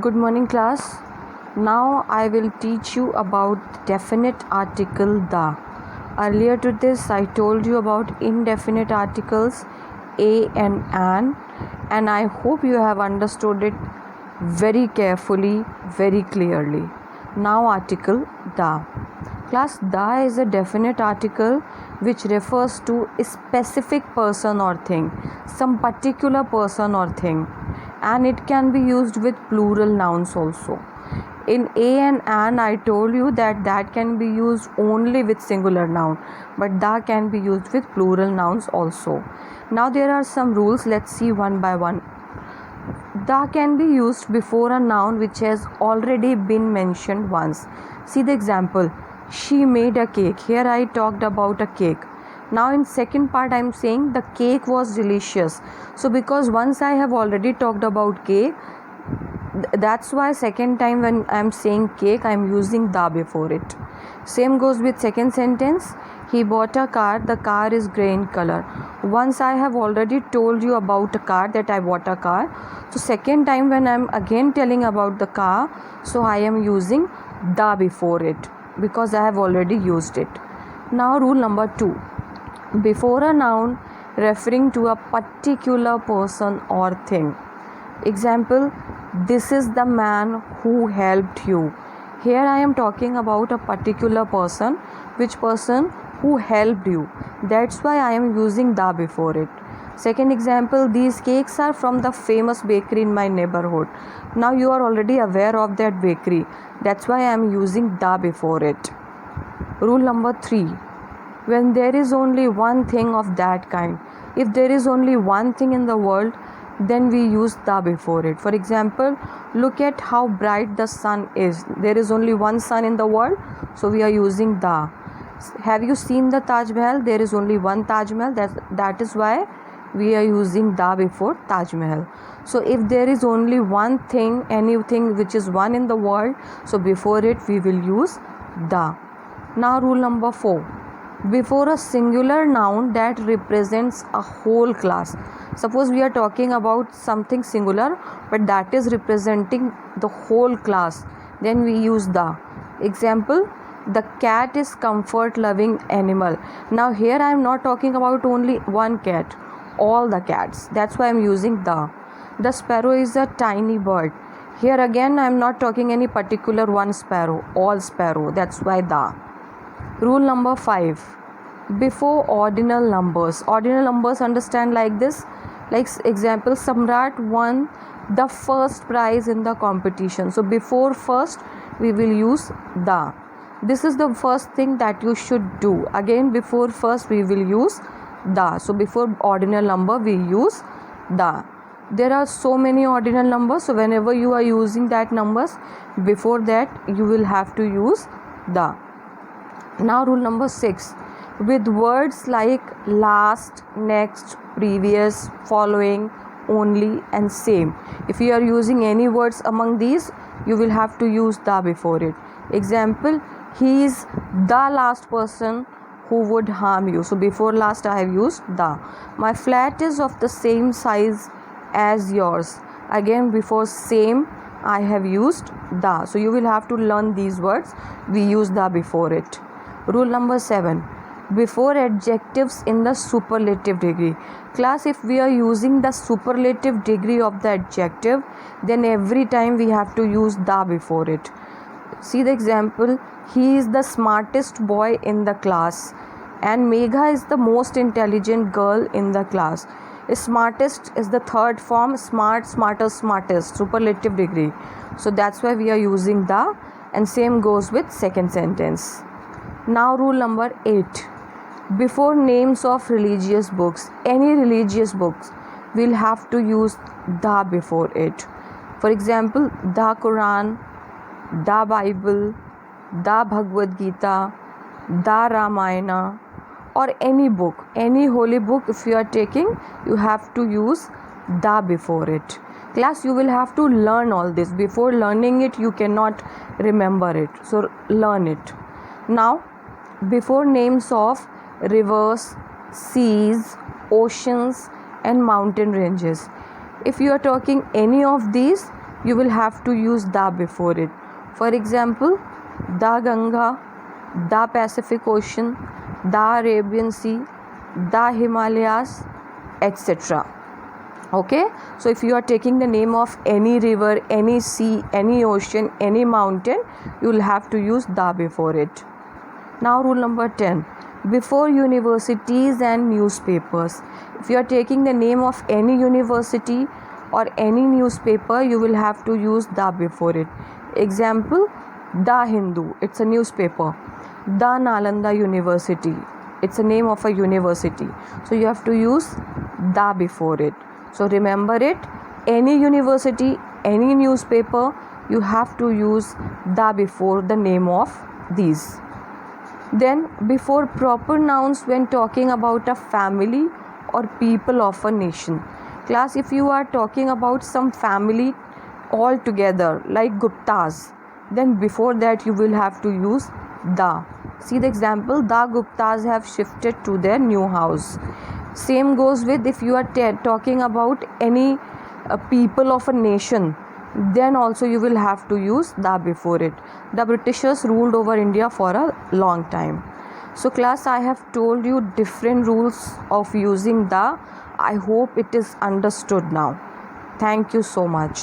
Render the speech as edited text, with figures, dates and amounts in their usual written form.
Good morning, class. Now I will teach you about the definite article the. Earlier to this, I told you about indefinite articles a and an, and I hope you have understood it very carefully, very clearly. Now, article the. Class, the is a definite article which refers to a specific person or thing, some particular person or thing, and it can be used with plural nouns also. In a and an, I told you that can be used only with singular noun, but the can be used with plural nouns also. Now there are some rules. Let's see one by one. The can be used before a noun which has already been mentioned once. See the example. She made a cake. Here I talked about a cake. Now in second part I am saying the cake was delicious. So because once I have already talked about cake, that's why second time when I am saying cake I am using the before it. Same goes with second sentence. He bought a car. The car is grey in color. Once I have already told you about a car, that I bought a car. So second time when I am again telling about the car, so I am using the before it because I have already used it. Now rule number 2. Before a noun referring to a particular person or thing. Example, this is the man who helped you. Here I am talking about a particular person. Which person? Who helped you. That's why I am using the before it. Second example, these cakes are from the famous bakery in my neighborhood. Now you are already aware of that bakery. That's why I am using the before it. Rule number 3. When there is only one thing of that kind, if there is only one thing in the world, then we use the before it. For example, look at how bright the sun is. There is only one sun in the world, so we are using the. Have you seen the Taj Mahal? There is only one Taj Mahal. That is why we are using the before Taj Mahal. So if there is only one thing, anything which is one in the world, so before it we will use the. Now rule number 4. Before a singular noun that represents a whole class. Suppose we are talking about something singular, but that is representing the whole class, then we use the. Example, the cat is comfort loving animal. Now here I am not talking about only one cat, all the cats. That's why I am using the. The sparrow is a tiny bird. Here again I am not talking any particular one sparrow, all sparrow. That's why the. Rule number 5. Before ordinal numbers. Ordinal numbers understand like this. Like example, Samrat won the first prize in the competition. So before first we will use the. This is the first thing that you should do. Again before first we will use the. So before ordinal number we use the. There are so many ordinal numbers. So whenever you are using that numbers, before that you will have to use the. Now rule number 6. With words like last, next, previous, following, only and same. If you are using any words among these, you will have to use the before it. Example, he is the last person who would harm you. So before last I have used the. My flat is of the same size as yours. Again before same I have used the. So you will have to learn these words. We use the before it. Rule number 7. Before adjectives in the superlative degree. Class, if we are using the superlative degree of the adjective, then every time we have to use the before it. See the example, he is the smartest boy in the class and Megha is the most intelligent girl in the class. Smartest is the third form, smart, smarter, smartest, superlative degree. So that's why we are using the, and same goes with second sentence. Now rule number 8. Before names of religious books, any religious books, we'll have to use the before it. For example, the Quran, the Bible, the Bhagavad Gita, the Ramayana, or any book, any holy book if you are taking, you have to use the before it. Class, you will have to learn all this. Before learning it, you cannot remember it. So learn it. Now, before names of rivers, seas, oceans and mountain ranges, if you are talking any of these, you will have to use da before it. For example, the Ganga, the Pacific Ocean, the Arabian Sea, the Himalayas, etc. Okay, so if you are taking the name of any river, any sea, any ocean, any mountain, you will have to use da before it. Now rule number 10, before universities and newspapers. If you are taking the name of any university or any newspaper, you will have to use da before it. Example, The Hindu, it's a newspaper. The Nalanda University, it's a name of a university. So you have to use da before it. So remember it, any university, any newspaper, you have to use da before the name of these. Then before proper nouns when talking about a family or people of a nation. Class, if you are talking about some family all together like Guptas, then before that you will have to use the. See the example, the Guptas have shifted to their new house. Same goes with if you are talking about any people of a nation, then also you will have to use da before it. The Britishers ruled over India for a long time. So class, I have told you different rules of using da. I hope it is understood now. Thank you so much.